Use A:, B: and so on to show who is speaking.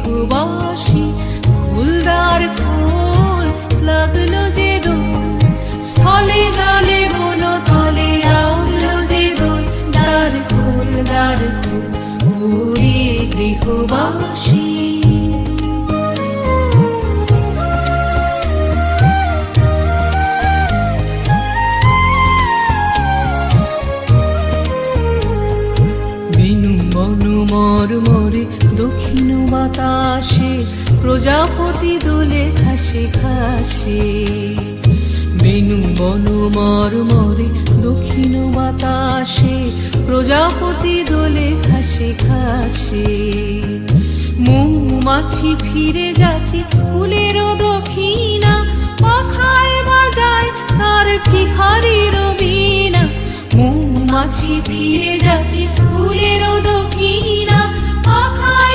A: গৃহবাসী ফুলদার ফুল লাগলো যে দোল স্থলে জলে বন তলে লাগলো যে দোল দ্বার খোল ওরে গৃহবাসী মরমরে দক্ষিণ বাতাসে প্রজাপতি দোলে ঘাসে ঘাসে বেনু বন মরমরে দক্ষিণ বাতাসে প্রজাপতি দোলে ঘাসে ঘাসে মৌমাছি ফিরে যাচ্ছে ফুলের দক্ষিণা পাখায় বাজায় তার ভিখারির বীণা মৌমাছি ফিরে যাচ্ছে ফুলের দক্ষিণা পাখায়